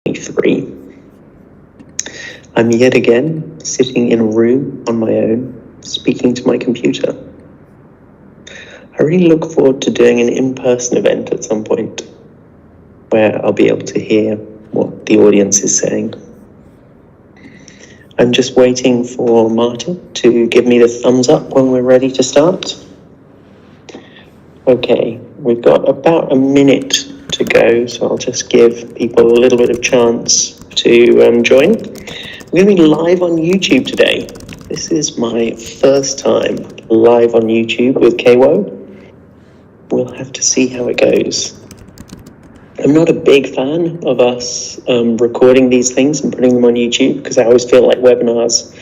2023. I'm yet again sitting in a room on my own, speaking to my computer. I really look forward to doing an in-person event at some point where I'll be able to hear what the audience is saying. I'm just waiting for Martin to give me the thumbs up when we're ready to start. Okay, we've got about a minute to go, so I'll just give people a little bit of chance to join. We're going to be live on YouTube today. This is my first time live on YouTube with KAWO. We'll have to see how it goes. I'm not a big fan of us recording these things and putting them on YouTube because I always feel like webinars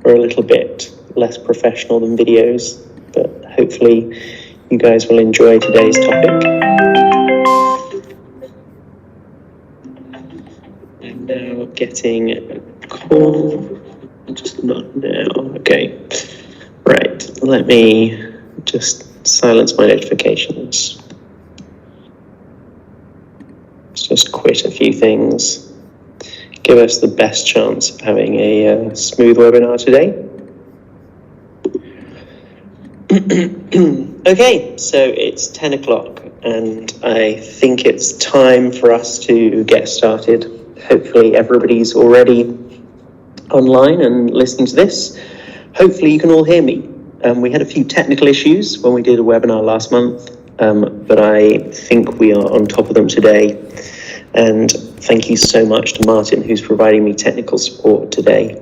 are a little bit less professional than videos, but hopefully you guys will enjoy today's topic. I'm now getting a call, just not now, okay. Right, let me just silence my notifications. Let's just quit a few things. Give us the best chance of having a smooth webinar today. Okay, so it's 10 o'clock and I think it's time for us to get started. Hopefully everybody's already online and listening to this. Hopefully you can all hear me. We had a few technical issues when we did a webinar last month, but I think we are on top of them today. And thank you so much to Martin, who's providing me technical support today.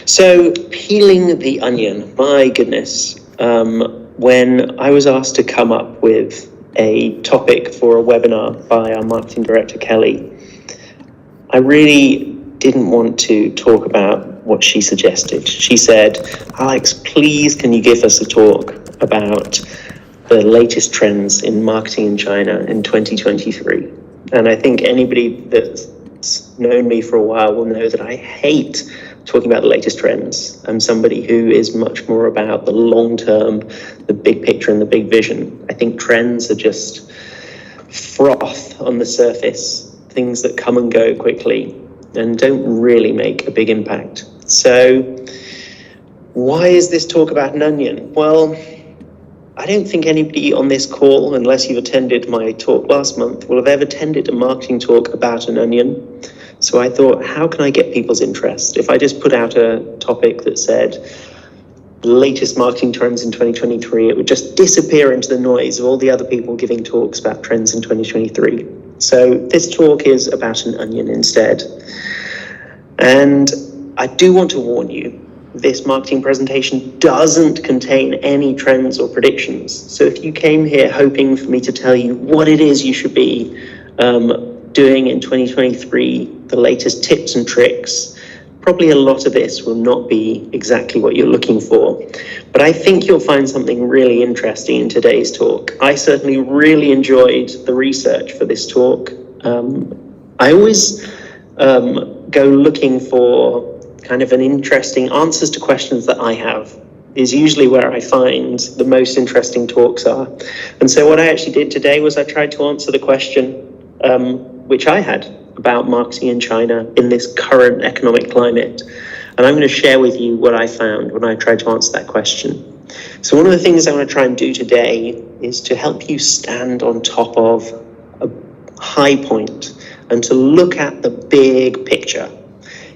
So, peeling the onion, my goodness. When I was asked to come up with a topic for a webinar by our marketing director, Kelly, I really didn't want to talk about what she suggested. She said, Alex, please can you give us a talk about the latest trends in marketing in China in 2023? And I think anybody that's known me for a while will know that I hate talking about the latest trends. I'm somebody who is much more about the long term, the big picture and the big vision. I think trends are just froth on the surface, things that come and go quickly and don't really make a big impact. So why is this talk about an onion? Well, I don't think anybody on this call, unless you've attended my talk last month, will have ever attended a marketing talk about an onion. So I thought, how can I get people's interest? If I just put out a topic that said, latest marketing trends in 2023, it would just disappear into the noise of all the other people giving talks about trends in 2023. So this talk is about an onion instead. And I do want to warn you, this marketing presentation doesn't contain any trends or predictions. So if you came here hoping for me to tell you what it is you should be doing in 2023, the latest tips and tricks, probably a lot of this will not be exactly what you're looking for. But I think you'll find something really interesting in today's talk. I certainly really enjoyed the research for this talk. I always go looking for kind of an interesting answers to questions that I have is usually where I find the most interesting talks are. And so what I actually did today was I tried to answer the question which I had about marketing in China in this current economic climate. And I'm going to share with you what I found when I tried to answer that question. So one of the things I want to try and do today is to help you stand on top of a high point and to look at the big picture.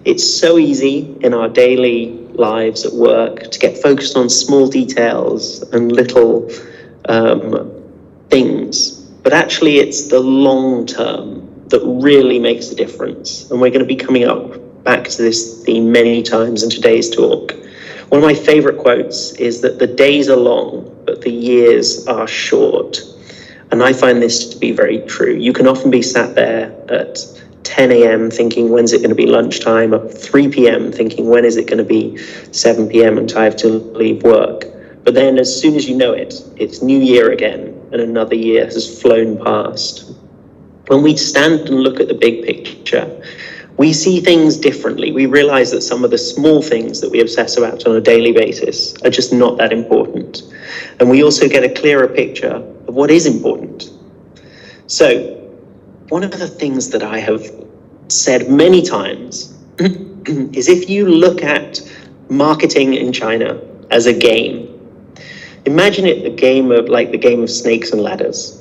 It's so easy in our daily lives at work to get focused on small details and little things, but actually it's the long term that really makes a difference. And we're going to be coming back to this theme many times in today's talk. One of my favorite quotes is that the days are long, but the years are short. And I find this to be very true. You can often be sat there at 10 a.m. thinking, when's it going to be lunchtime? At 3 p.m. thinking, when is it going to be 7 p.m. and I have to leave work? But then as soon as you know it, it's New Year again and another year has flown past. When we stand and look at the big picture, we see things differently. We realize that some of the small things that we obsess about on a daily basis are just not that important. And we also get a clearer picture of what is important. So one of the things that I have said many times, is if you look at marketing in China as a game, imagine it the game of snakes and ladders.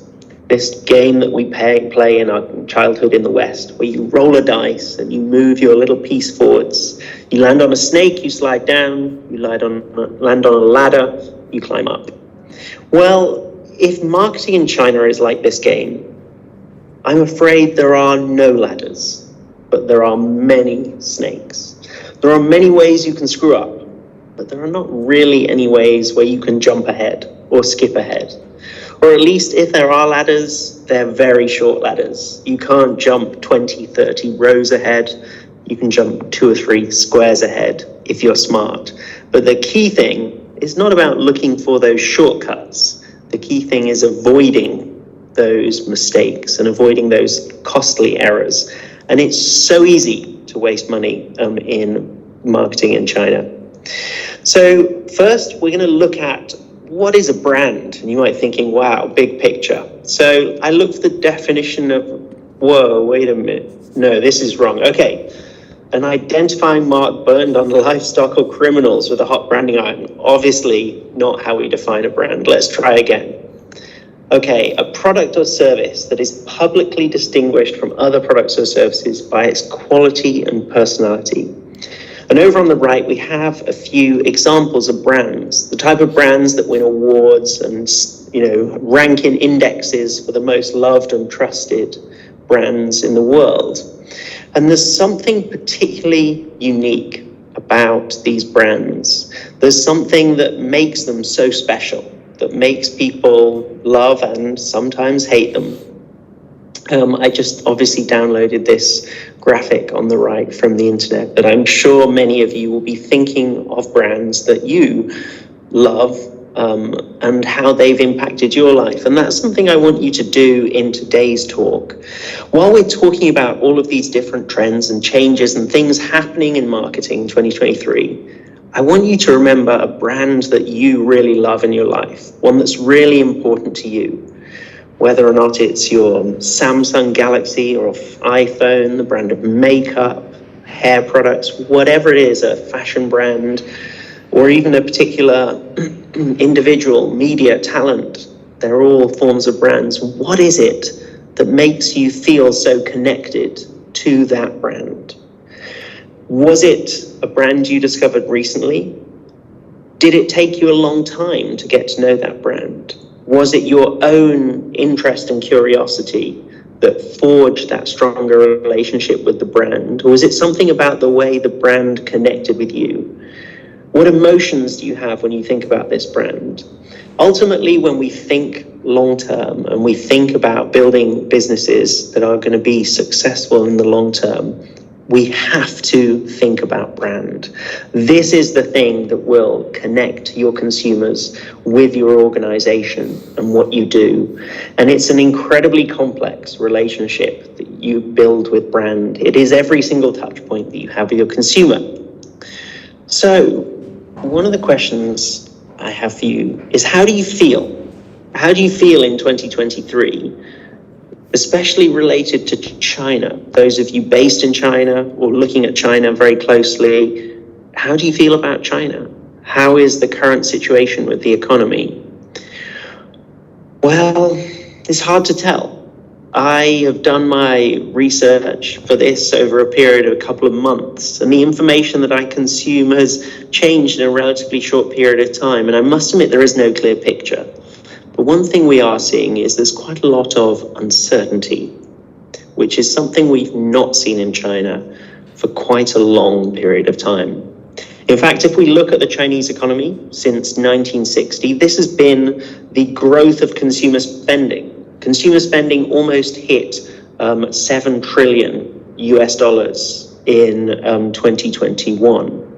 This game that we play in our childhood in the West, where you roll a dice and you move your little piece forwards. You land on a snake, you slide down. You land on a ladder, you climb up. Well, if marketing in China is like this game, I'm afraid there are no ladders, but there are many snakes. There are many ways you can screw up, but there are not really any ways where you can jump ahead or skip ahead. Or at least if there are ladders, they're very short ladders. You can't jump 20, 30 rows ahead. You can jump 2 or 3 squares ahead if you're smart. But the key thing is not about looking for those shortcuts. The key thing is avoiding those mistakes and avoiding those costly errors. And it's so easy to waste money in marketing in China. So first, we're going to look at what is a brand? And you might be thinking, wow, big picture. So I looked for the definition of, whoa, wait a minute. No, this is wrong. Okay. An identifying mark burned on livestock or criminals with a hot branding iron. Obviously not how we define a brand. Let's try again. Okay, a product or service that is publicly distinguished from other products or services by its quality and personality. And over on the right, we have a few examples of brands, the type of brands that win awards and, rank in indexes for the most loved and trusted brands in the world. And there's something particularly unique about these brands. There's something that makes them so special, that makes people love and sometimes hate them. I just obviously downloaded this graphic on the right from the internet, but I'm sure many of you will be thinking of brands that you love and how they've impacted your life. And that's something I want you to do in today's talk. While we're talking about all of these different trends and changes and things happening in marketing in 2023, I want you to remember a brand that you really love in your life, one that's really important to you. Whether or not it's your Samsung Galaxy or iPhone, the brand of makeup, hair products, whatever it is, a fashion brand, or even a particular individual, media, talent, they're all forms of brands. What is it that makes you feel so connected to that brand? Was it a brand you discovered recently? Did it take you a long time to get to know that brand? Was it your own interest and curiosity that forged that stronger relationship with the brand? Or was it something about the way the brand connected with you? What emotions do you have when you think about this brand? Ultimately, when we think long term and we think about building businesses that are going to be successful in the long term, we have to think about brand. This is the thing that will connect your consumers with your organization and what you do. And it's an incredibly complex relationship that you build with brand. It is every single touch point that you have with your consumer. So one of the questions I have for you is, how do you feel? How do you feel in 2023? Especially related to China. Those of you based in China or looking at China very closely, how do you feel about China? How is the current situation with the economy? Well, it's hard to tell. I have done my research for this over a period of a couple of months, and the information that I consume has changed in a relatively short period of time, and I must admit there is no clear picture. But one thing we are seeing is there's quite a lot of uncertainty, which is something we've not seen in China for quite a long period of time. In fact, if we look at the Chinese economy since 1960, this has been the growth of consumer spending. Consumer spending almost hit 7 trillion US dollars in 2021.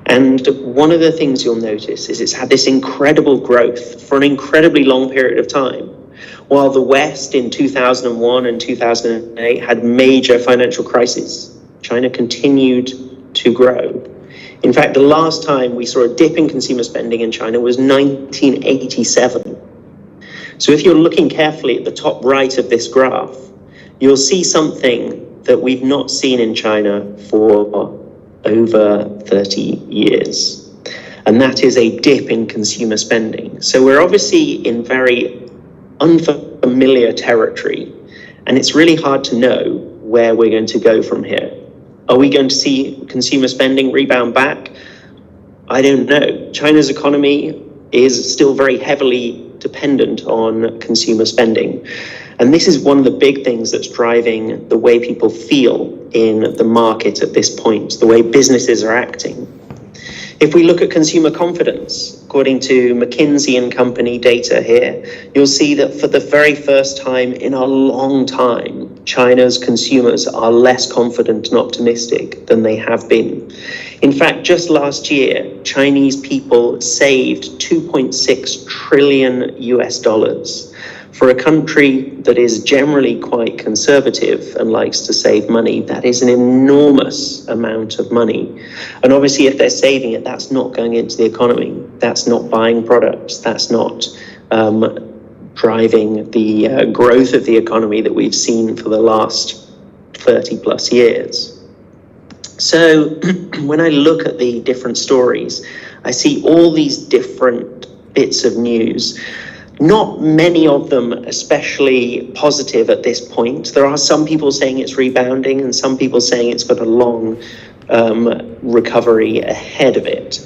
And one of the things you'll notice is it's had this incredible growth for an incredibly long period of time. While the West in 2001 and 2008 had major financial crises, China continued to grow. In fact, the last time we saw a dip in consumer spending in China was 1987. So if you're looking carefully at the top right of this graph, you'll see something that we've not seen in China for over 30 years. And that is a dip in consumer spending. So we're obviously in very unfamiliar territory, and it's really hard to know where we're going to go from here. Are we going to see consumer spending rebound back? I don't know. China's economy is still very heavily dependent on consumer spending. And this is one of the big things that's driving the way people feel in the market at this point, the way businesses are acting. If we look at consumer confidence, according to McKinsey and Company data here, you'll see that for the very first time in a long time, China's consumers are less confident and optimistic than they have been. In fact, just last year, Chinese people saved 2.6 trillion US dollars. For a country that is generally quite conservative and likes to save money, that is an enormous amount of money. And obviously, if they're saving it, that's not going into the economy. That's not buying products. That's not driving the growth of the economy that we've seen for the last 30 plus years. So when I look at the different stories, I see all these different bits of news. Not many of them especially positive at this point. There are some people saying it's rebounding and some people saying it's got a long recovery ahead of it.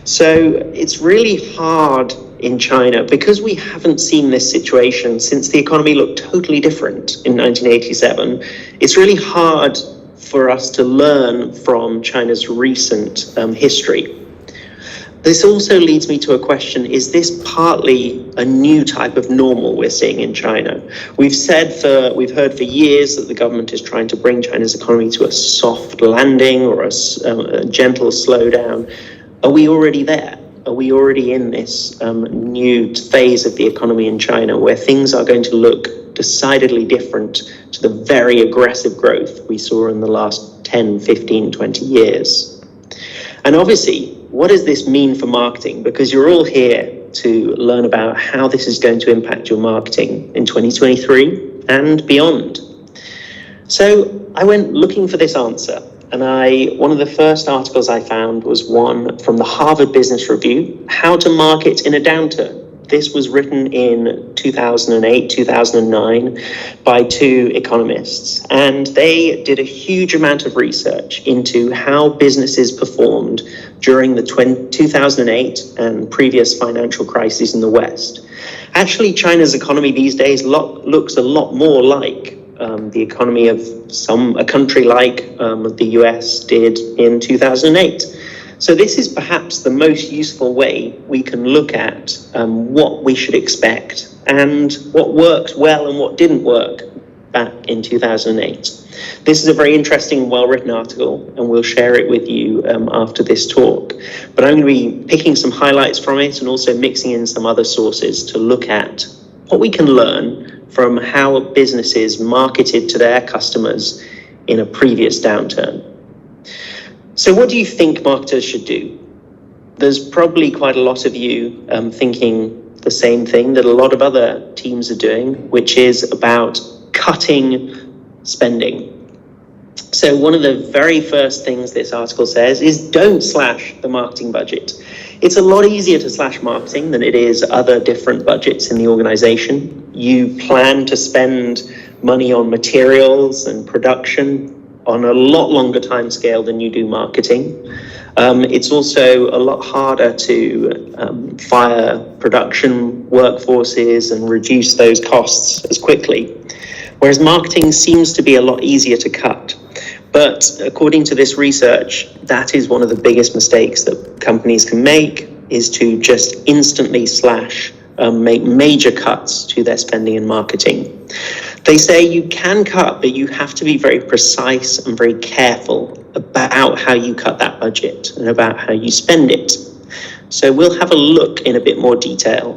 So it's really hard in China because we haven't seen this situation since the economy looked totally different in 1987. It's really hard for us to learn from China's recent history. This also leads me to a question, is this partly a new type of normal we're seeing in China? We've heard for years that the government is trying to bring China's economy to a soft landing or a gentle slowdown. Are we already there? Are we already in this new phase of the economy in China where things are going to look decidedly different to the very aggressive growth we saw in the last 10, 15, 20 years? And obviously, what does this mean for marketing? Because you're all here to learn about how this is going to impact your marketing in 2023 and beyond. So I went looking for this answer, and one of the first articles I found was one from the Harvard Business Review, How to Market in a Downturn. This was written in 2008, 2009 by two economists, and they did a huge amount of research into how businesses performed during the 2008 and previous financial crises in the West. Actually, China's economy these days looks a lot more like the economy of a country like the US did in 2008. So this is perhaps the most useful way we can look at what we should expect and what worked well and what didn't work back in 2008. This is a very interesting, well-written article, and we'll share it with you after this talk. But I'm going to be picking some highlights from it and also mixing in some other sources to look at what we can learn from how businesses marketed to their customers in a previous downturn. So what do you think marketers should do? There's probably quite a lot of you thinking the same thing that a lot of other teams are doing, which is about cutting spending. So one of the very first things this article says is don't slash the marketing budget. It's a lot easier to slash marketing than it is other different budgets in the organization. You plan to spend money on materials and production on a lot longer time scale than you do marketing. It's also a lot harder to fire production workforces and reduce those costs as quickly. Whereas marketing seems to be a lot easier to cut. But according to this research, that is one of the biggest mistakes that companies can make, is to just instantly slash, make major cuts to their spending in marketing. They say you can cut, but you have to be very precise and very careful about how you cut that budget and about how you spend it. So we'll have a look in a bit more detail.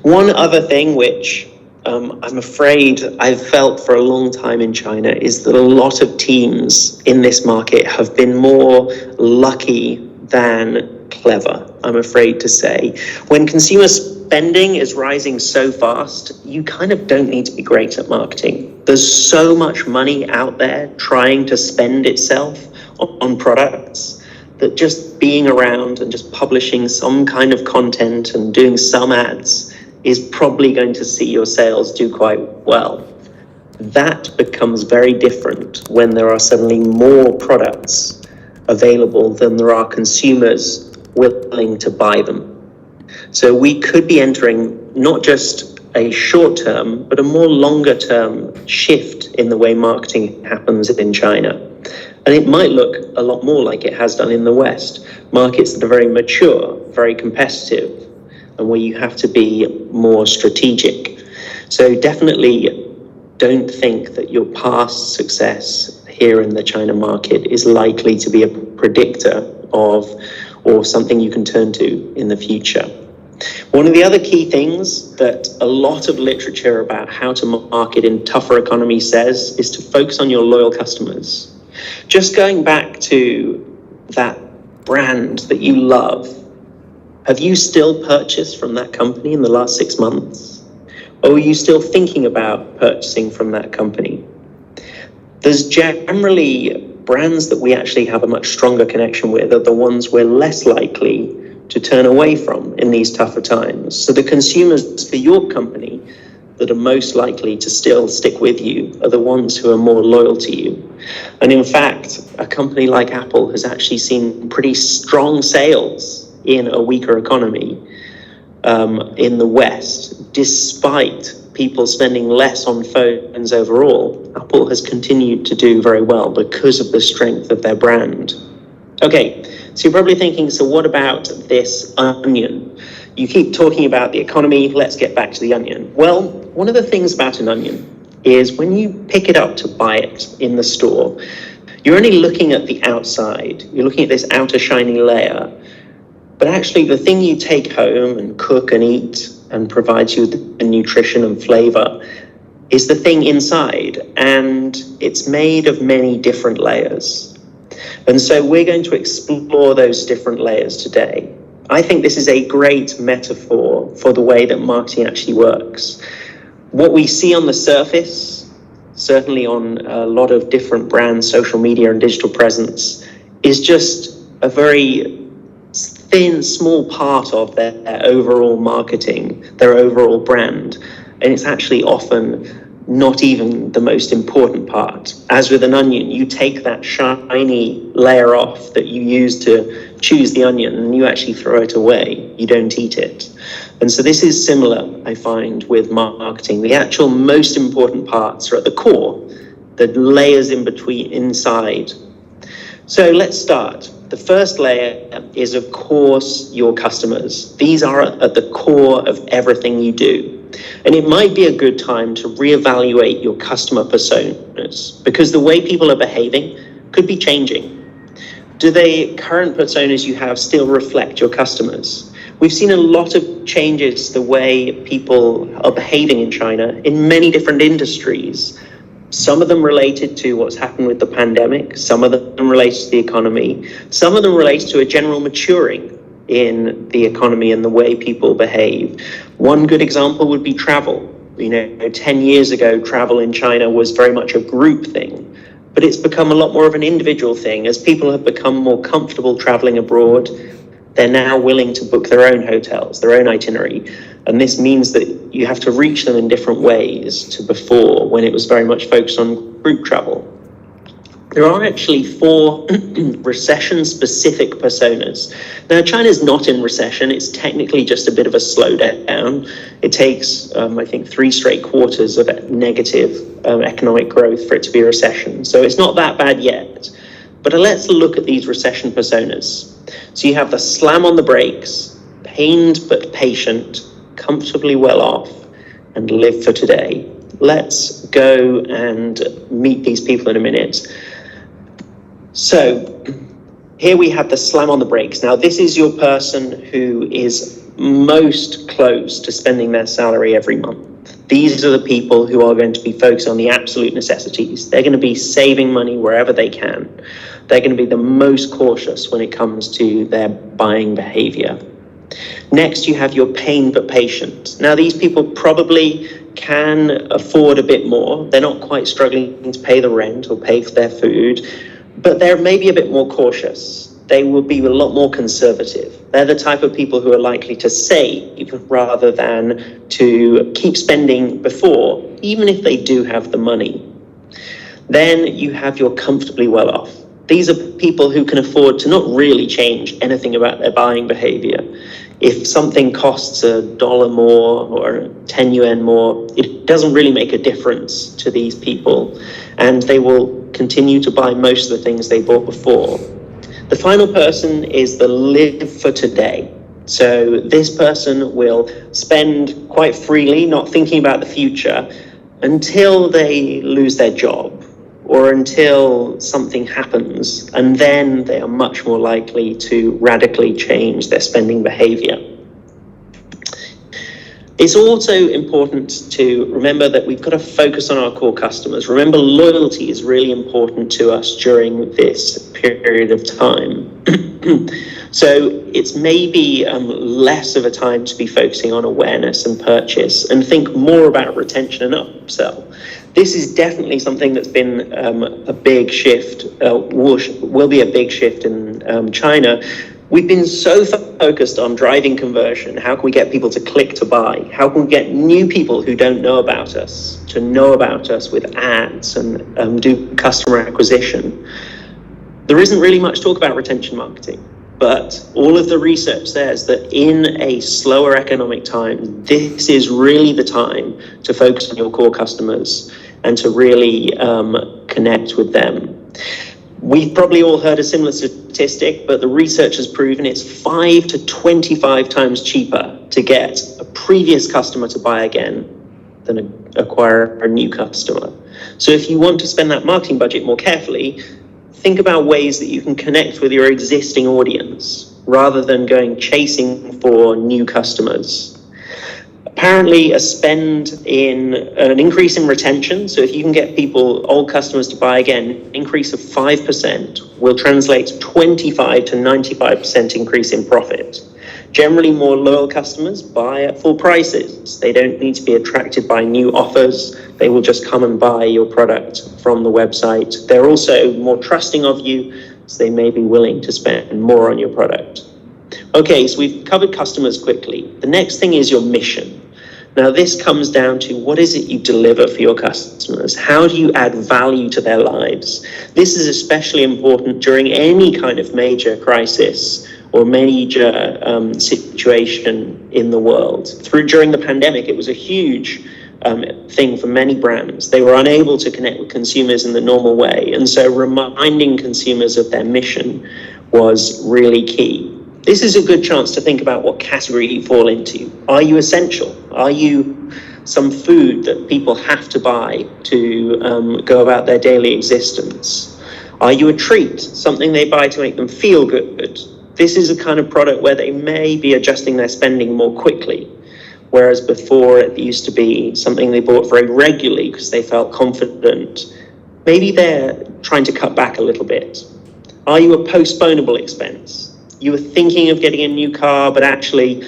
One other thing which I'm afraid I've felt for a long time in China is that a lot of teams in this market have been more lucky than clever, I'm afraid to say. When consumer spending is rising so fast, you kind of don't need to be great at marketing. There's so much money out there trying to spend itself on products that just being around and just publishing some kind of content and doing some ads is probably going to see your sales do quite well. That becomes very different when there are suddenly more products available than there are consumers willing to buy them. So we could be entering not just a short-term, but a more longer-term shift in the way marketing happens in China. And it might look a lot more like it has done in the West. Markets that are very mature, very competitive, and where you have to be more strategic. So definitely don't think that your past success here in the China market is likely to be a predictor of or something you can turn to in the future. One of the other key things that a lot of literature about how to market in tougher economies says is to focus on your loyal customers. Just going back to that brand that you love, have you still purchased from that company in the last 6 months? Or are you still thinking about purchasing from that company? There's generally brands that we actually have a much stronger connection with are the ones we're less likely to turn away from in these tougher times. So the consumers for your company that are most likely to still stick with you are the ones who are more loyal to you. And in fact, a company like Apple has actually seen pretty strong sales in a weaker economy in the West, despite people spending less on phones overall. Apple has continued to do very well because of the strength of their brand. Okay, so you're probably thinking, so what about this onion? You keep talking about the economy, let's get back to the onion. Well, one of the things about an onion is when you pick it up to buy it in the store, you're only looking at the outside. You're looking at this outer shiny layer. But actually the thing you take home and cook and eat and provides you with the nutrition and flavor is the thing inside, and it's made of many different layers. And so we're going to explore those different layers today. I think this is a great metaphor for the way that marketing actually works. What we see on the surface, certainly on a lot of different brands, social media and digital presence, is just a very thin, small part of their overall marketing, their overall brand. And it's actually often not even the most important part. As with an onion, you take that shiny layer off that you use to choose the onion and you actually throw it away. You don't eat it. And so this is similar, I find, with marketing. The actual most important parts are at the core, the layers in between, inside. So let's start. The first layer is, of course, your customers. These are at the core of everything you do. And it might be a good time to reevaluate your customer personas, because the way people are behaving could be changing. Do the current personas you have still reflect your customers? We've seen a lot of changes the way people are behaving in China in many different industries. Some of them related to what's happened with the pandemic, some of them related to the economy, some of them related to a general maturing in the economy and the way people behave. One good example would be travel. 10 years ago, travel in China was very much a group thing, but it's become a lot more of an individual thing. As people have become more comfortable traveling abroad, they're now willing to book their own hotels, their own itinerary. And this means that you have to reach them in different ways to before, when it was very much focused on group travel. There are actually 4 recession-specific personas. Now, China's not in recession. It's technically just a bit of a slowdown. It takes, I think, 3 straight quarters of negative economic growth for it to be a recession. So it's not that bad yet. But let's look at these recession personas. So you have the slam on the brakes, pained but patient, comfortably well off, and live for today. Let's go and meet these people in a minute. So here we have the slam on the brakes. Now, this is your person who is most close to spending their salary every month. These are the people who are going to be focused on the absolute necessities. They're going to be saving money wherever they can. They're going to be the most cautious when it comes to their buying behavior. Next, you have your pain but patient. Now, these people probably can afford a bit more. They're not quite struggling to pay the rent or pay for their food, but they're maybe a bit more cautious. They will be a lot more conservative. They're the type of people who are likely to save rather than to keep spending before, even if they do have the money. Then you have your comfortably well off. These are people who can afford to not really change anything about their buying behavior. If something costs $1 more or 10 yuan more, it doesn't really make a difference to these people, and they will continue to buy most of the things they bought before. The final person is the live for today. So this person will spend quite freely, not thinking about the future, until they lose their job or until something happens, and then they are much more likely to radically change their spending behavior. It's also important to remember that we've got to focus on our core customers. Remember, loyalty is really important to us during this period of time. So it's maybe less of a time to be focusing on awareness and purchase and think more about retention and upsell. This is definitely something that's been a big shift, will be a big shift in China. We've been so focused on driving conversion. How can we get people to click to buy? How can we get new people who don't know about us to know about us with ads and do customer acquisition? There isn't really much talk about retention marketing, but all of the research says that in a slower economic time, this is really the time to focus on your core customers and to really connect with them. We've probably all heard a similar statistic, but the research has proven it's 5 to 25 times cheaper to get a previous customer to buy again than acquire a new customer. So if you want to spend that marketing budget more carefully, think about ways that you can connect with your existing audience rather than going chasing for new customers. Apparently, an increase in retention, so if you can get old customers to buy again, an increase of 5% will translate to 25 to 95% increase in profit. Generally, more loyal customers buy at full prices. They don't need to be attracted by new offers. They will just come and buy your product from the website. They're also more trusting of you, so they may be willing to spend more on your product. Okay, so we've covered customers quickly. The next thing is your mission. Now, this comes down to what is it you deliver for your customers? How do you add value to their lives? This is especially important during any kind of major crisis or major situation in the world. During the pandemic, it was a huge thing for many brands. They were unable to connect with consumers in the normal way, and so reminding consumers of their mission was really key. This is a good chance to think about what category you fall into. Are you essential? Are you some food that people have to buy to go about their daily existence? Are you a treat, something they buy to make them feel good? This is a kind of product where they may be adjusting their spending more quickly, whereas before it used to be something they bought very regularly because they felt confident. Maybe they're trying to cut back a little bit. Are you a postponable expense? You were thinking of getting a new car, but actually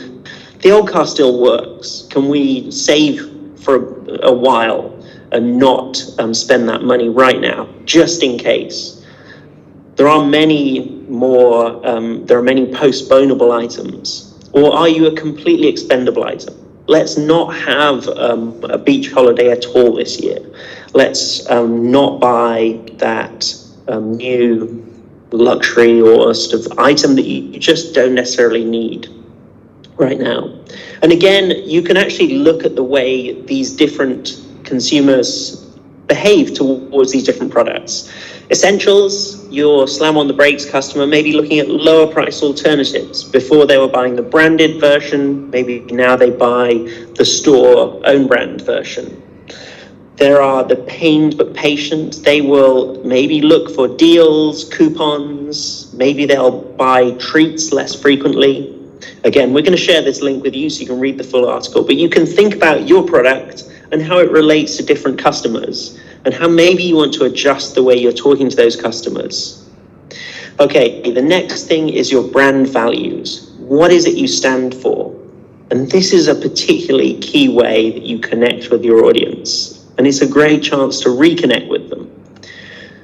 the old car still works. Can we save for a while and not spend that money right now, just in case? There are many postponable items. Or are you a completely expendable item? Let's not have a beach holiday at all this year. Let's not buy that new luxury or sort of item that you just don't necessarily need right now. And again, you can actually look at the way these different consumers behave towards these different products. Essentials, your slam on the brakes customer may be looking at lower price alternatives. Before they were buying the branded version, maybe now they buy the store own brand version. There are the pained but patient. They will maybe look for deals, coupons. Maybe they'll buy treats less frequently. Again, we're going to share this link with you so you can read the full article, but you can think about your product and how it relates to different customers and how maybe you want to adjust the way you're talking to those customers. Okay, the next thing is your brand values. what is it you stand for? And this is a particularly key way that you connect with your audience. And it's a great chance to reconnect with them.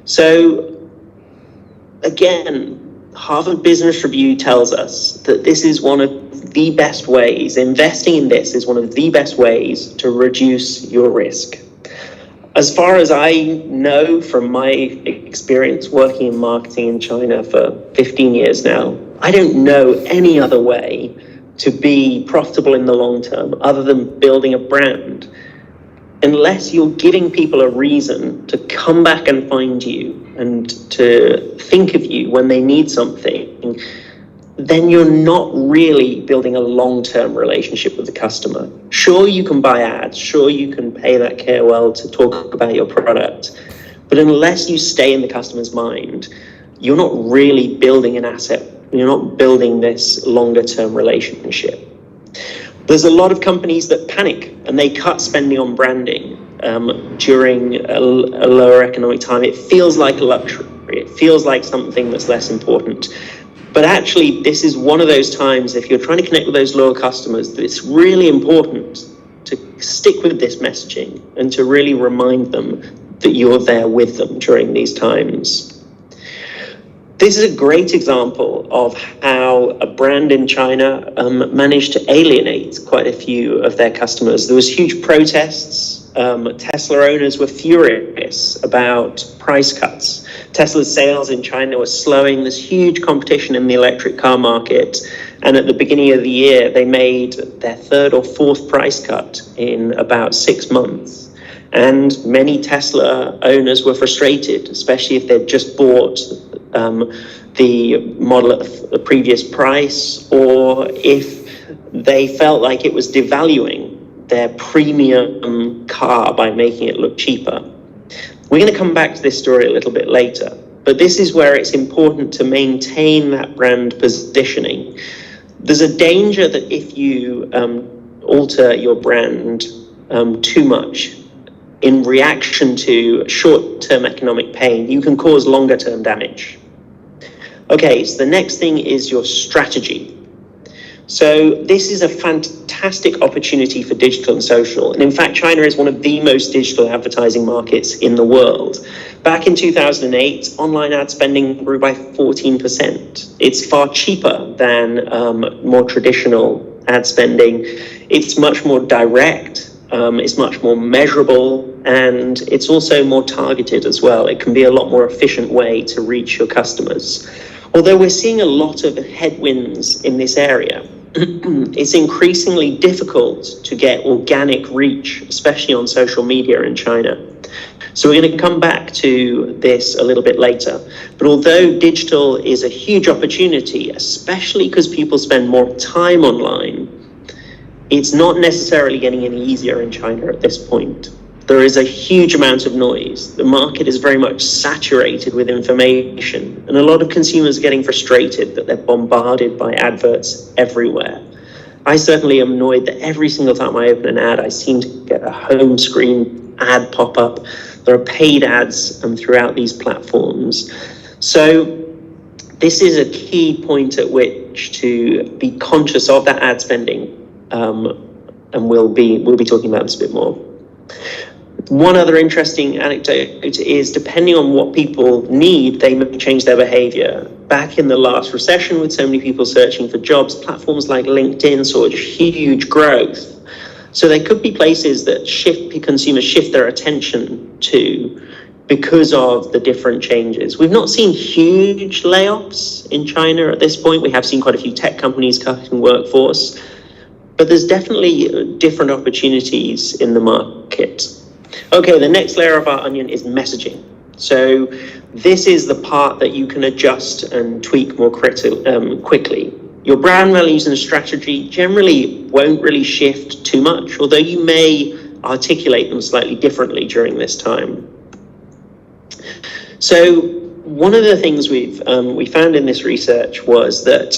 So again, Harvard Business Review tells us that this is one of the best ways, investing in this is one of the best ways to reduce your risk. As far as I know from my experience working in marketing in China for 15 years now, I don't know any other way to be profitable in the long term other than building a brand. Unless you're giving people a reason to come back and find you and to think of you when they need something, then you're not really building a long-term relationship with the customer. Sure, you can buy ads, sure, you can pay that KOL to talk about your product, but unless you stay in the customer's mind, you're not really building an asset. You're not building this longer-term relationship. There's a lot of companies that panic and they cut spending on branding during a lower economic time. It feels like a luxury. It feels like something that's less important. But actually, this is one of those times, if you're trying to connect with those loyal customers, that it's really important to stick with this messaging and to really remind them that you're there with them during these times. This is a great example of how a brand in China managed to alienate quite a few of their customers. There was huge protests. Tesla owners were furious about price cuts. Tesla's sales in China were slowing. There's huge competition in the electric car market. And at the beginning of the year, they made their third or fourth price cut in about 6 months. And many Tesla owners were frustrated, especially if they'd just bought the model at the previous price, or if they felt like it was devaluing their premium car by making it look cheaper. We're going to come back to this story a little bit later, but this is where it's important to maintain that brand positioning. There's a danger that if you alter your brand too much in reaction to short-term economic pain, you can cause longer-term damage. Okay, so the next thing is your strategy. So this is a fantastic opportunity for digital and social. And in fact, China is one of the most digital advertising markets in the world. Back in 2008, online ad spending grew by 14%. It's far cheaper than more traditional ad spending. It's much more direct. It's much more measurable, and it's also more targeted as well. It can be a lot more efficient way to reach your customers. Although we're seeing a lot of headwinds in this area, it's increasingly difficult to get organic reach, especially on social media in China. So we're going to come back to this a little bit later. But although digital is a huge opportunity, especially because people spend more time online, it's not necessarily getting any easier in China at this point. There is a huge amount of noise. The market is very much saturated with information, and a lot of consumers are getting frustrated that they're bombarded by adverts everywhere. I certainly am annoyed that every single time I open an ad, I seem to get a home screen ad pop up. There are paid ads throughout these platforms. So this is a key point at which to be conscious of that ad spending. And we'll be talking about this a bit more. One other interesting anecdote is, depending on what people need, they may change their behavior. Back in the last recession, with so many people searching for jobs, platforms like LinkedIn saw huge growth. So there could be places that consumers shift their attention to because of the different changes. We've not seen huge layoffs in China at this point. We have seen quite a few tech companies cutting workforce, but there's definitely different opportunities in the market. Okay, the next layer of our onion is messaging. So this is the part that you can adjust and tweak more quickly. Your brand values and strategy generally won't really shift too much, although you may articulate them slightly differently during this time. So one of the things we found in this research was that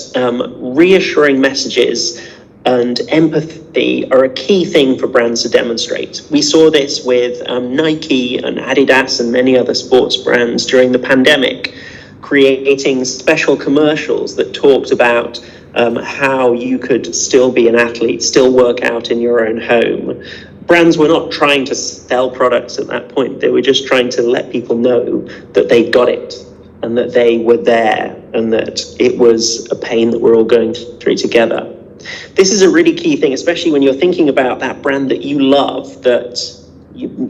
reassuring messages and empathy are a key thing for brands to demonstrate. We saw this with Nike and Adidas and many other sports brands during the pandemic, creating special commercials that talked about how you could still be an athlete, still work out in your own home. Brands were not trying to sell products at that point. They were just trying to let people know that they got it and that they were there and that it was a pain that we're all going through together. This is a really key thing, especially when you're thinking about that brand that you love, that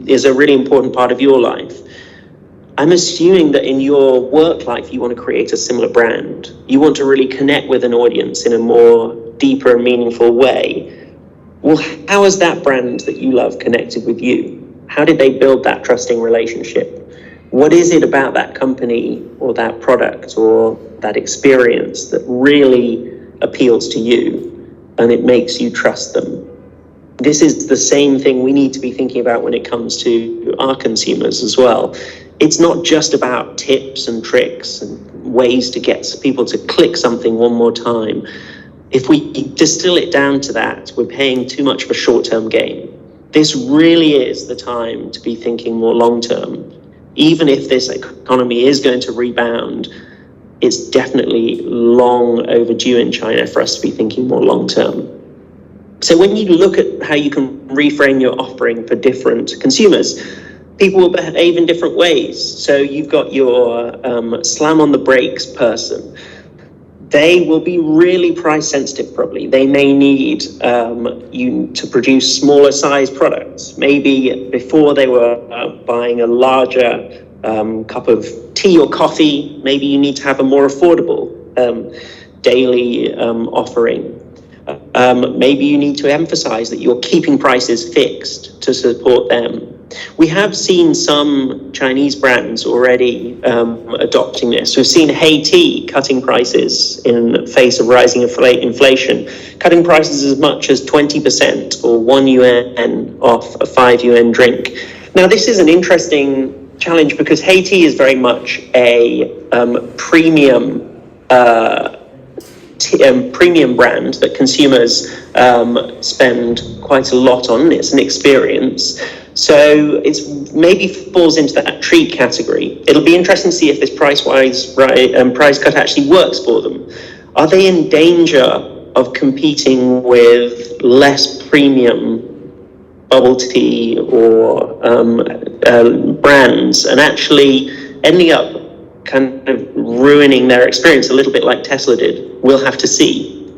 is a really important part of your life. I'm assuming that in your work life, you want to create a similar brand. You want to really connect with an audience in a more deeper and meaningful way. Well, how has that brand that you love connected with you? How did they build that trusting relationship? What is it about that company or that product or that experience that really appeals to you and it makes you trust them? This is the same thing we need to be thinking about when it comes to our consumers as well. It's not just about tips and tricks and ways to get people to click something one more time. If we distill it down to that, we're paying too much of a short-term game. This really is the time to be thinking more long-term. Even if this economy is going to rebound, it's definitely long overdue in China for us to be thinking more long-term. So when you look at how you can reframe your offering for different consumers, people will behave in different ways. So you've got your slam on the brakes person. They will be really price sensitive probably. They may need you to produce smaller size products. Maybe before they were buying a larger cup of tea or coffee, maybe you need to have a more affordable daily offering. Maybe you need to emphasize that you're keeping prices fixed to support them. We have seen some Chinese brands already adopting this. We've seen Tea cutting prices in the face of rising inflation, cutting prices as much as 20% or 1 yuan off a 5 yuan drink. Now, this is an interesting challenge because Tea is very much a premium brand that consumers spend quite a lot on. It's an experience. So it's maybe falls into that treat category. It'll be interesting to see if this price cut actually works for them. Are they in danger of competing with less premium bubble tea or brands and actually ending up kind of ruining their experience a little bit like Tesla did? We'll have to see.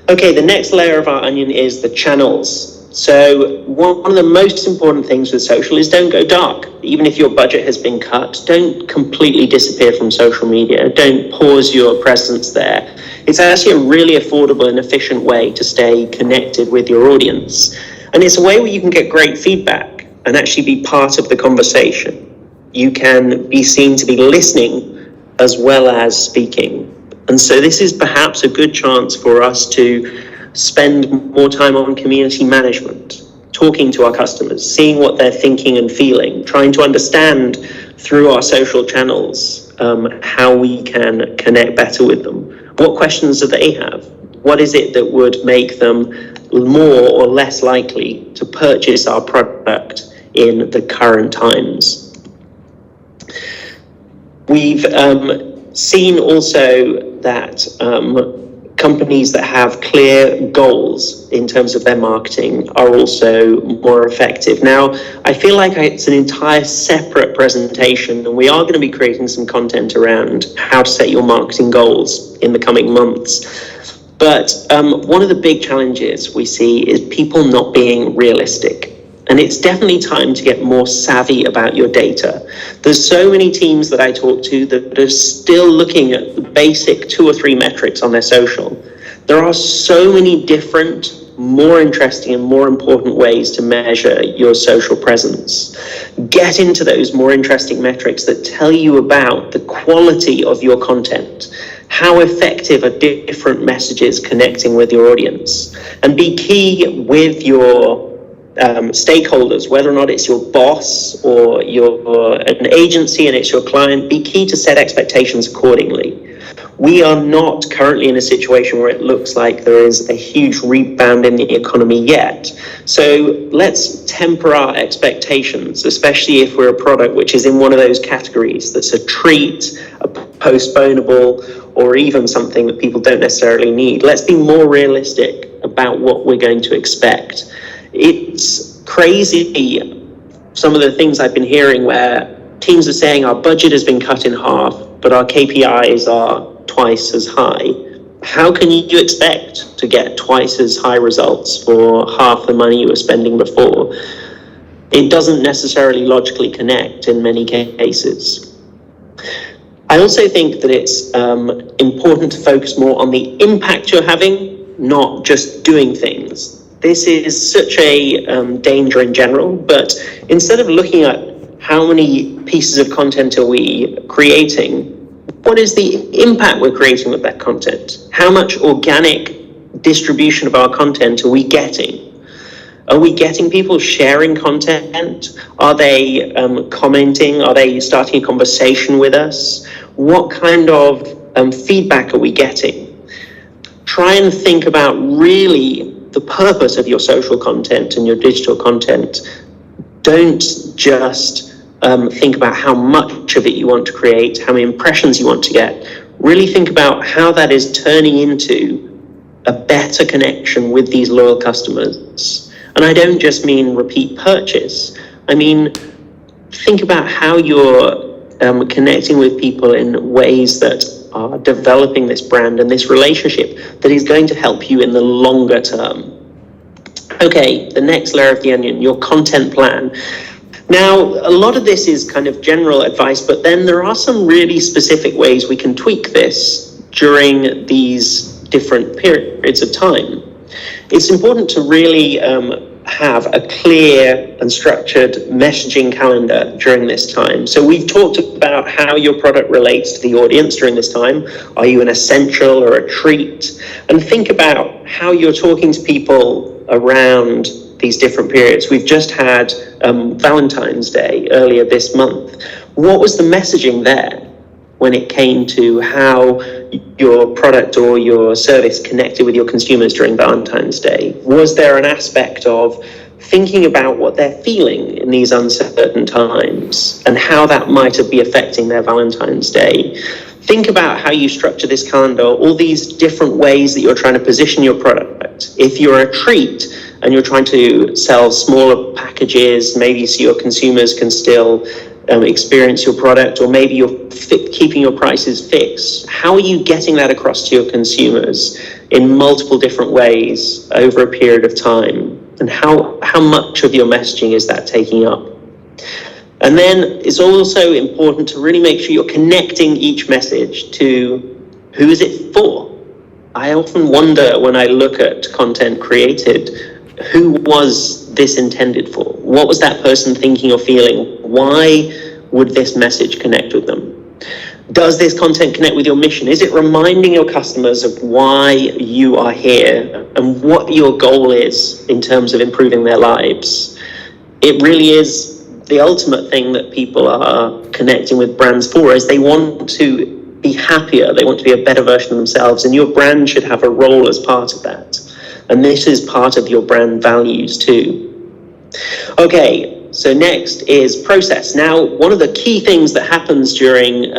Okay, the next layer of our onion is the channels. So one of the most important things with social is don't go dark. Even if your budget has been cut, don't completely disappear from social media. Don't pause your presence there. It's actually a really affordable and efficient way to stay connected with your audience. And it's a way where you can get great feedback and actually be part of the conversation. You can be seen to be listening as well as speaking. And so this is perhaps a good chance for us to spend more time on community management, talking to our customers, seeing what they're thinking and feeling, trying to understand through our social channels how we can connect better with them. What questions do they have? What is it that would make them more or less likely to purchase our product in the current times? We've seen also that companies that have clear goals in terms of their marketing are also more effective. Now, I feel like it's an entire separate presentation, and we are going to be creating some content around how to set your marketing goals in the coming months. But one of the big challenges we see is people not being realistic. And it's definitely time to get more savvy about your data. There's so many teams that I talk to that are still looking at the basic 2 or 3 metrics on their social. There are so many different, more interesting and more important ways to measure your social presence. Get into those more interesting metrics that tell you about the quality of your content. How effective are different messages connecting with your audience? And be key with your stakeholders, whether or not it's your boss or you're an agency and it's your client, be key to set expectations accordingly. We are not currently in a situation where it looks like there is a huge rebound in the economy yet. So let's temper our expectations, especially if we're a product which is in one of those categories that's a treat, a postponable, or even something that people don't necessarily need. Let's be more realistic about what we're going to expect. It's crazy, some of the things I've been hearing where teams are saying our budget has been cut in half, but our KPIs are twice as high. How can you expect to get twice as high results for half the money you were spending before? It doesn't necessarily logically connect in many cases. I also think that it's important to focus more on the impact you're having, not just doing things. This is such a danger in general, but instead of looking at how many pieces of content are we creating, what is the impact we're creating with that content? How much organic distribution of our content are we getting? Are we getting people sharing content? Are they commenting? Are they starting a conversation with us? What kind of feedback are we getting? Try and think about really the purpose of your social content and your digital content. Don't just think about how much of it you want to create, how many impressions you want to get. Really think about how that is turning into a better connection with these loyal customers. And I don't just mean repeat purchase. I mean, think about how you're connecting with people in ways that are developing this brand and this relationship that is going to help you in the longer term. Okay, the next layer of the onion, your content plan. Now, a lot of this is kind of general advice, but then there are some really specific ways we can tweak this during these different periods of time. It's important to really have a clear and structured messaging calendar during this time. So we've talked about how your product relates to the audience during this time. Are you an essential or a treat? And think about how you're talking to people around these different periods. We've just had Valentine's Day earlier this month. What was the messaging there when it came to how your product or your service connected with your consumers during Valentine's Day? Was there an aspect of thinking about what they're feeling in these uncertain times and how that might be affecting their Valentine's Day? Think about how you structure this calendar, all these different ways that you're trying to position your product. If you're a treat and you're trying to sell smaller packages, maybe so your consumers can still experience your product, or maybe you're keeping your prices fixed. How are you getting that across to your consumers in multiple different ways over a period of time? And how much of your messaging is that taking up? And then it's also important to really make sure you're connecting each message to who is it for? I often wonder when I look at content created, who was this intended for? What was that person thinking or feeling? Why would this message connect with them? Does this content connect with your mission? Is it reminding your customers of why you are here and what your goal is in terms of improving their lives? It really is the ultimate thing that people are connecting with brands for, is they want to be happier, they want to be a better version of themselves, and your brand should have a role as part of that. And this is part of your brand values too. Okay, so next is process. Now, one of the key things that happens during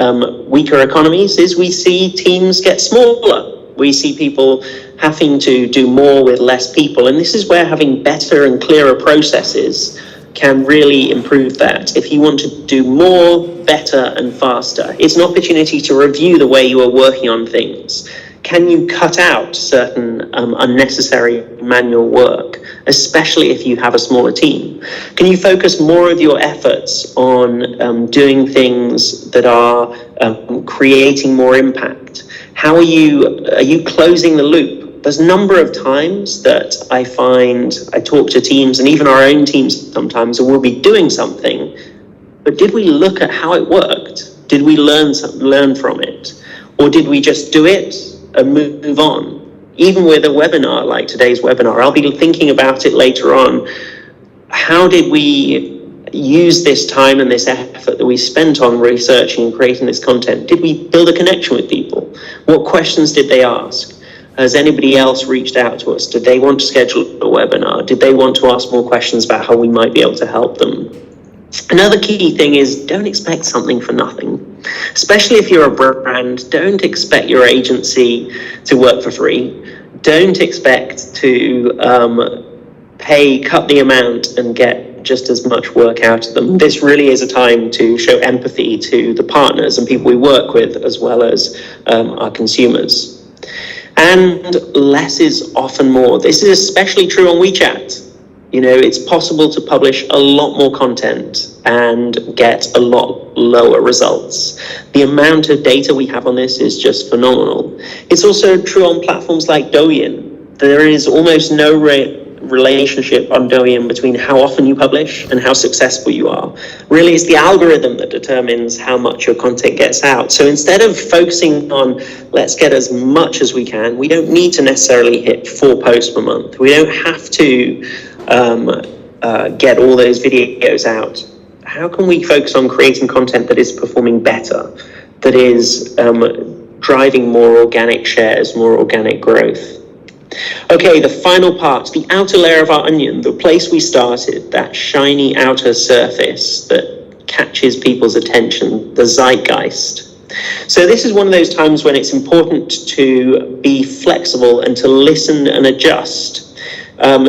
weaker economies is we see teams get smaller. We see people having to do more with less people, and this is where having better and clearer processes can really improve that. If you want to do more, better, and faster, it's an opportunity to review the way you are working on things. Can you cut out certain unnecessary manual work, especially if you have a smaller team? Can you focus more of your efforts on doing things that are creating more impact? How are you closing the loop? There's a number of times that I find I talk to teams, and even our own teams sometimes, and we'll be doing something, but did we look at how it worked? Did we learn from it? Or did we just do it and move on? Even with a webinar like today's webinar, I'll be thinking about it later on. How did we use this time and this effort that we spent on researching and creating this content? Did we build a connection with people? What questions did they ask? Has anybody else reached out to us? Did they want to schedule a webinar? Did they want to ask more questions about how we might be able to help them? Another key thing is don't expect something for nothing. Especially if you're a brand, don't expect your agency to work for free. Don't expect to cut the amount and get just as much work out of them. This really is a time to show empathy to the partners and people we work with, as well as our consumers. And less is often more. This is especially true on WeChat. You know, it's possible to publish a lot more content and get a lot lower results. The amount of data we have on this is just phenomenal. It's also true on platforms like Douyin. There is almost no relationship on Douyin between how often you publish and how successful you are. Really, it's the algorithm that determines how much your content gets out. So instead of focusing on let's get as much as we can, we don't need to necessarily hit 4 posts per month. We don't have to get all those videos out. How can we focus on creating content that is performing better, that is driving more organic shares, more organic growth? Okay, the final part, the outer layer of our onion, the place we started, that shiny outer surface that catches people's attention, the zeitgeist. So this is one of those times when it's important to be flexible and to listen and adjust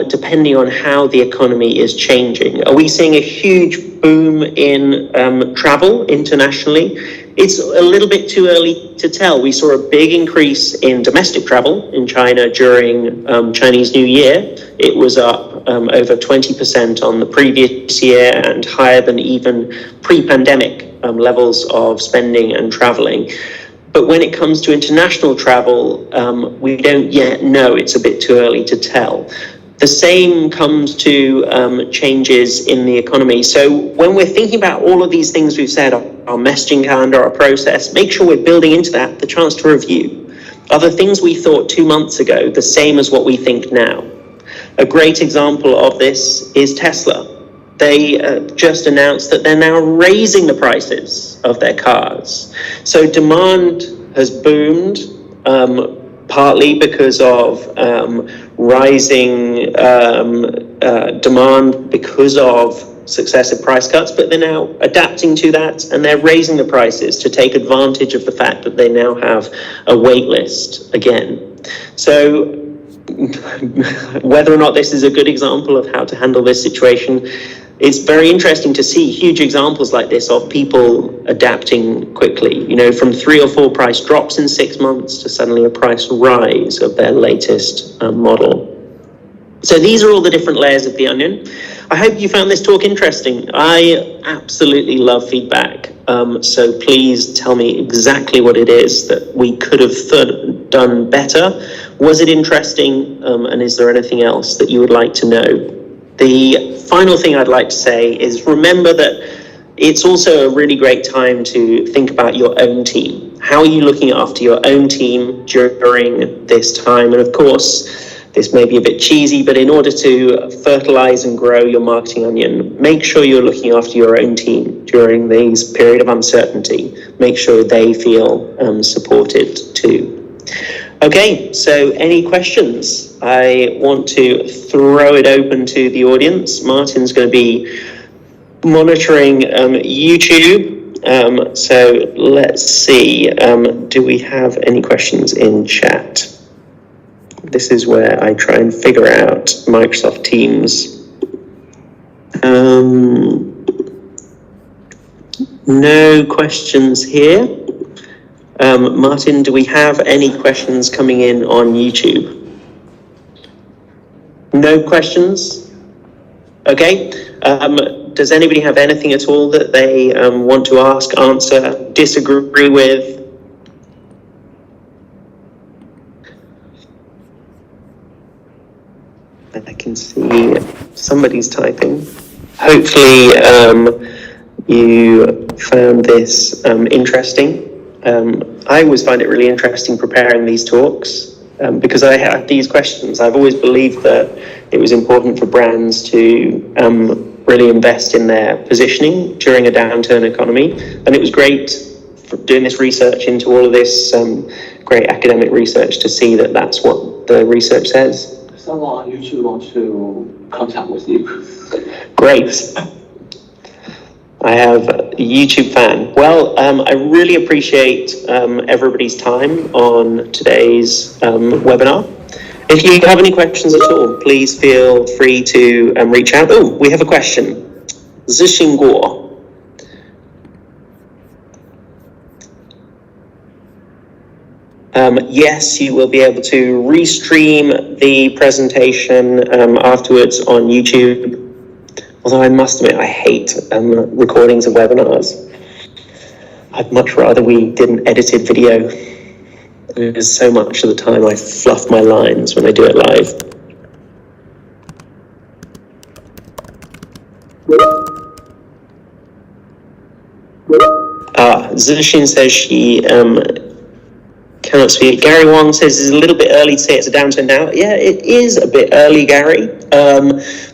depending on how the economy is changing. Are we seeing a huge boom in travel internationally? It's a little bit too early to tell. We saw a big increase in domestic travel in China during Chinese New Year. It was up over 20% on the previous year and higher than even pre-pandemic levels of spending and traveling. But when it comes to international travel, we don't yet know. It's a bit too early to tell. The same comes to changes in the economy. So when we're thinking about all of these things we've said, our messaging calendar, our process, make sure we're building into that the chance to review. Are the things we thought 2 months ago the same as what we think now? A great example of this is Tesla. They just announced that they're now raising the prices of their cars. So demand has boomed, partly because of rising demand because of successive price cuts, but they're now adapting to that and they're raising the prices to take advantage of the fact that they now have a wait list again. So whether or not this is a good example of how to handle this situation, it's very interesting to see huge examples like this of people adapting quickly, you know, from 3 or 4 price drops in 6 months to suddenly a price rise of their latest model. So these are all the different layers of the onion. I hope you found this talk interesting. I absolutely love feedback. So please tell me exactly what it is that we could have done better. Was it interesting? And is there anything else that you would like to know? The final thing I'd like to say is remember that it's also a really great time to think about your own team. How are you looking after your own team during this time? And of course, this may be a bit cheesy, but in order to fertilize and grow your marketing onion, make sure you're looking after your own team during these period of uncertainty. Make sure they feel supported too. Okay, so any questions? I want to throw it open to the audience. Martin's going to be monitoring YouTube. So let's see, do we have any questions in chat? This is where I try and figure out Microsoft Teams. No questions here. Martin, do we have any questions coming in on YouTube? No questions? Okay. Does anybody have anything at all that they want to ask, answer, disagree with? I can see somebody's typing. Hopefully you found this interesting. I always find it really interesting preparing these talks because I had these questions. I've always believed that it was important for brands to really invest in their positioning during a downturn economy. And it was great for doing this research into all of this great academic research to see that that's what the research says. Someone on YouTube wants to contact with you. Great. I have a YouTube fan. Well, I really appreciate everybody's time on today's webinar. If you have any questions at all, please feel free to reach out. Oh, we have a question. Zixingguo. Yes, you will be able to restream the presentation afterwards on YouTube. Although I must admit, I hate recordings of webinars. I'd much rather we did an edited video. Because so much of the time I fluff my lines when I do it live. Zixin says she cannot speak. Gary Wong says it's a little bit early to say it's a downturn now. Yeah, it is a bit early, Gary.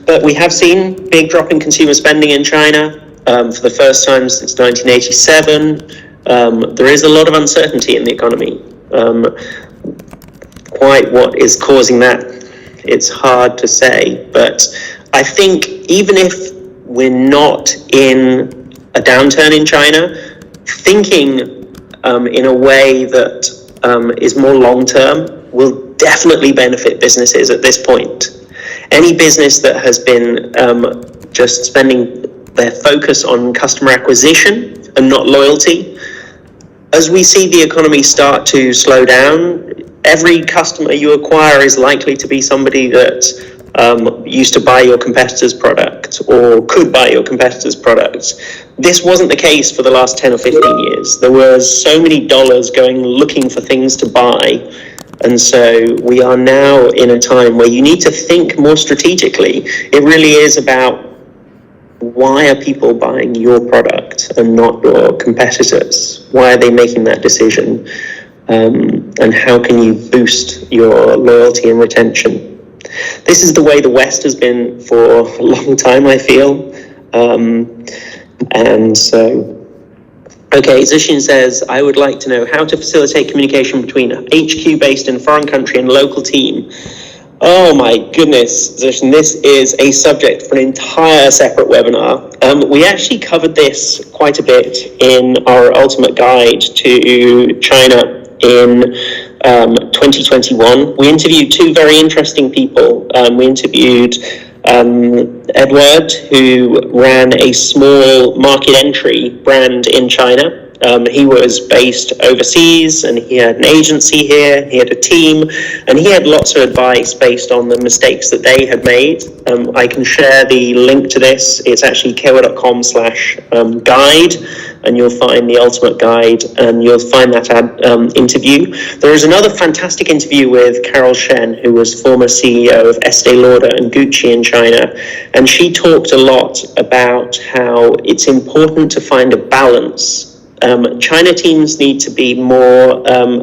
But we have seen big drop in consumer spending in China for the first time since 1987. There is a lot of uncertainty in the economy. Quite what is causing that, it's hard to say. But I think even if we're not in a downturn in China, thinking in a way that is more long-term will definitely benefit businesses at this point. Any business that has been just spending their focus on customer acquisition and not loyalty, as we see the economy start to slow down, every customer you acquire is likely to be somebody that used to buy your competitor's product or could buy your competitor's product. This wasn't the case for the last 10 or 15 years. There was so many dollars going looking for things to buy. And so we are now in a time where you need to think more strategically. It really is about why are people buying your product and not your competitors? Why are they making that decision? And how can you boost your loyalty and retention? This is the way the West has been for a long time, I feel. And so, okay, Zixin says, I would like to know how to facilitate communication between HQ based in foreign country and local team. Oh my goodness, Zixin, this is a subject for an entire separate webinar. We actually covered this quite a bit in our ultimate guide to China in 2021. We interviewed two very interesting people. We interviewed Edward, who ran a small market entry brand in China. He was based overseas and he had an agency here, he had a team, and he had lots of advice based on the mistakes that they had made. I can share the link to this. It's actually kawo.com/guide, and you'll find the ultimate guide and you'll find that interview. There is another fantastic interview with Carol Shen, who was former CEO of Estee Lauder and Gucci in China, and she talked a lot about how it's important to find a balance. China teams need to be more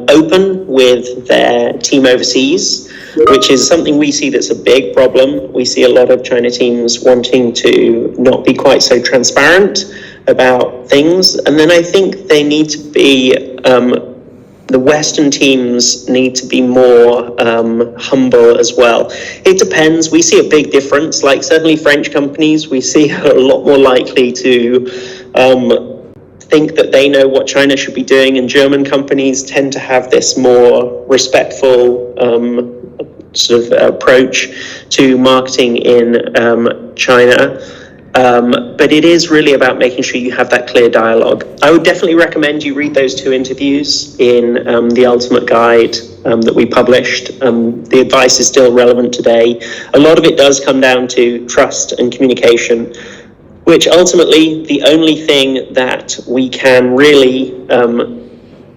open with their team overseas, which is something we see that's a big problem. We see a lot of China teams wanting to not be quite so transparent about things. And then I think they need to be, the Western teams need to be more humble as well. It depends. We see a big difference. Like certainly French companies, we see a lot more likely to think that they know what China should be doing, and German companies tend to have this more respectful sort of approach to marketing in China. But it is really about making sure you have that clear dialogue. I would definitely recommend you read those two interviews in the Ultimate Guide that we published. The advice is still relevant today. A lot of it does come down to trust and communication, which ultimately the only thing that we can really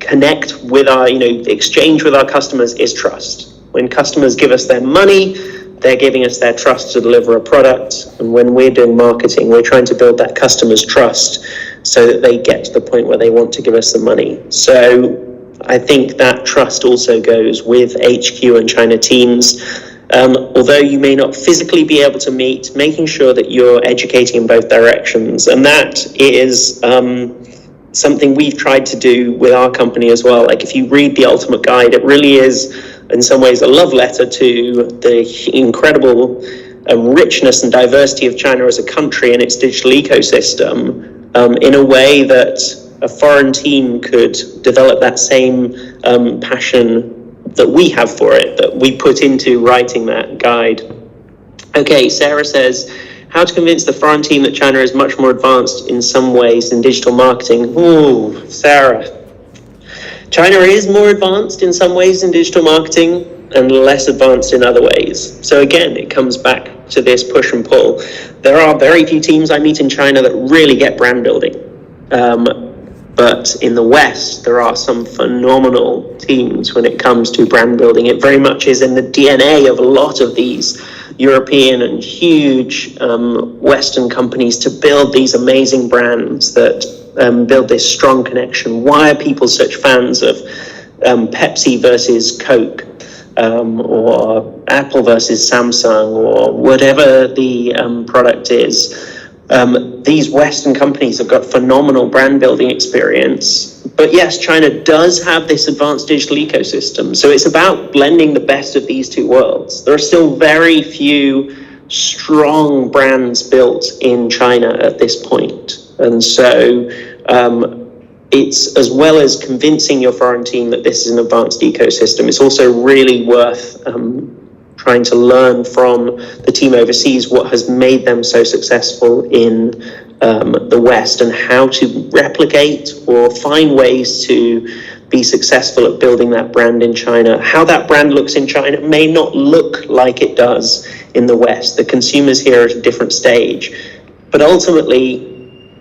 connect with our, exchange with our customers is trust. When customers give us their money, they're giving us their trust to deliver a product. And when we're doing marketing, we're trying to build that customer's trust so that they get to the point where they want to give us the money. So I think that trust also goes with HQ and China teams. Although you may not physically be able to meet, making sure that you're educating in both directions. And that is something we've tried to do with our company as well. Like if you read the Ultimate Guide, it really is in some ways a love letter to the incredible richness and diversity of China as a country and its digital ecosystem. in a way that a foreign team could develop that same passion that we have for it, that we put into writing that guide. Okay, Sarah says, how to convince the foreign team that China is much more advanced in some ways in digital marketing. Ooh, Sarah. China is more advanced in some ways in digital marketing and less advanced in other ways. So again, it comes back to this push and pull. There are very few teams I meet in China that really get brand building. But in the West, there are some phenomenal teams when it comes to brand building. It very much is in the DNA of a lot of these European and huge Western companies to build these amazing brands that build this strong connection. Why are people such fans of Pepsi versus Coke, or Apple versus Samsung, or whatever the product is? These Western companies have got phenomenal brand building experience. But yes, China does have this advanced digital ecosystem. So it's about blending the best of these two worlds. There are still very few strong brands built in China at this point. And so it's, as well as convincing your foreign team that this is an advanced ecosystem, it's also really worth trying to learn from the team overseas what has made them so successful in the West, and how to replicate or find ways to be successful at building that brand in China. How that brand looks in China may not look like it does in the West. The consumers here are at a different stage. But ultimately,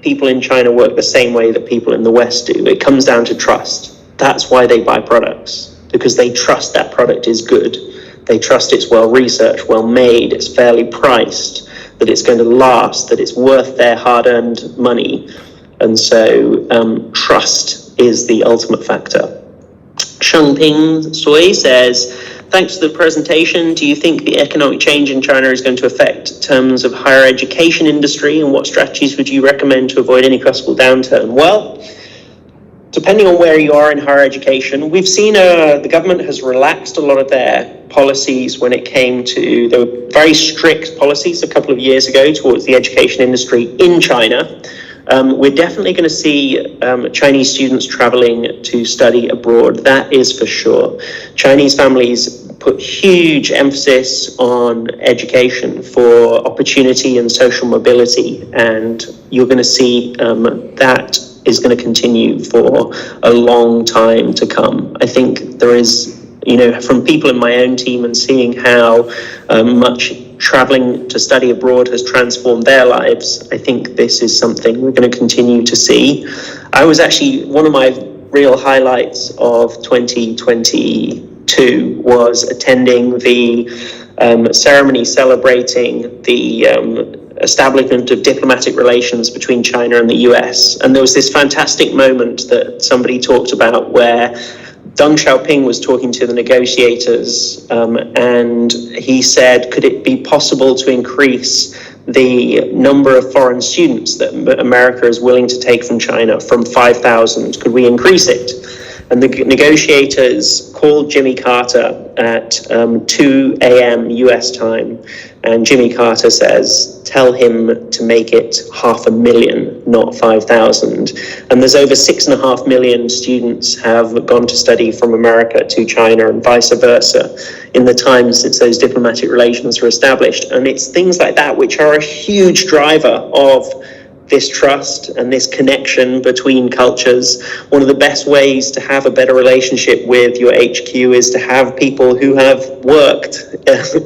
people in China work the same way that people in the West do. It comes down to trust. That's why they buy products, because they trust that product is good. They trust it's well researched, well made, it's fairly priced, that it's going to last, that it's worth their hard-earned money. And so trust is the ultimate factor. Shengping Sui says, thanks for the presentation. Do you think the economic change in China is going to affect terms of higher education industry, and what strategies would you recommend to avoid any possible downturn? Well, depending on where you are in higher education, we've seen the government has relaxed a lot of their policies when it came to, there were very strict policies a couple of years ago towards the education industry in China. We're definitely going to see Chinese students traveling to study abroad. That is for sure. Chinese families put huge emphasis on education for opportunity and social mobility, and you're going to see that is going to continue for a long time to come. I think there is, from people in my own team and seeing how much traveling to study abroad has transformed their lives, I think this is something we're going to continue to see. I was actually, one of my real highlights of 2022 was attending the ceremony celebrating the establishment of diplomatic relations between China and the US. And there was this fantastic moment that somebody talked about where Deng Xiaoping was talking to the negotiators, and he said, could it be possible to increase the number of foreign students that America is willing to take from China from 5,000? Could we increase it? And the negotiators called Jimmy Carter at 2 a.m. US time, and Jimmy Carter says, tell him to make it 500,000, not 5,000. And there's over 6.5 million students have gone to study from America to China and vice versa in the time since those diplomatic relations were established. And it's things like that which are a huge driver of this trust and this connection between cultures. One of the best ways to have a better relationship with your HQ is to have people who have worked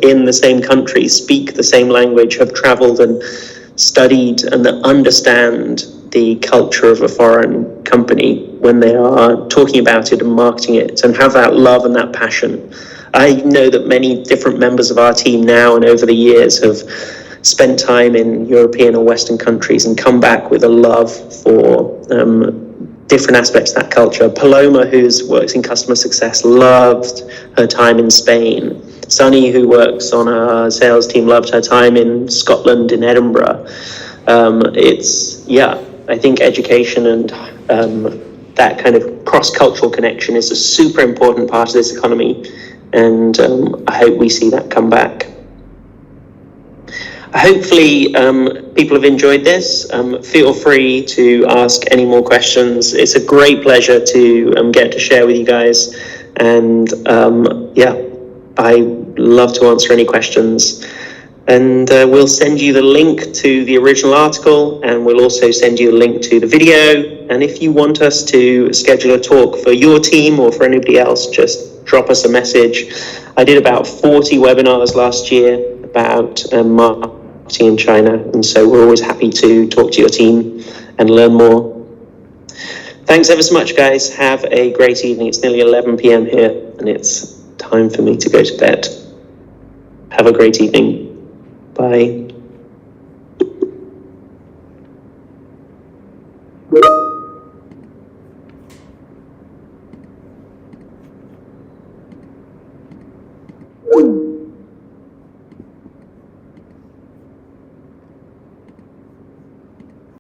in the same country, speak the same language, have traveled and studied, and that understand the culture of a foreign company when they are talking about it and marketing it, and have that love and that passion. I know that many different members of our team now and over the years have spent time in European or Western countries and come back with a love for different aspects of that culture. Paloma, who works in customer success, loved her time in Spain. Sunny, who works on our sales team, loved her time in Scotland, in Edinburgh. I think education and that kind of cross-cultural connection is a super important part of this economy, and I hope we see that come back. hopefully people have enjoyed this. Feel free to ask any more questions. It's a great pleasure to get to share with you guys. And yeah, I love to answer any questions. And we'll send you the link to the original article, and we'll also send you a link to the video. And if you want us to schedule a talk for your team or for anybody else, just drop us a message. I did about 40 webinars last year about marketing in China, and so we're always happy to talk to your team and learn more. Thanks ever so much, guys. Have a great evening. It's nearly 11 p.m. here, and it's time for me to go to bed. Have a great evening. Bye.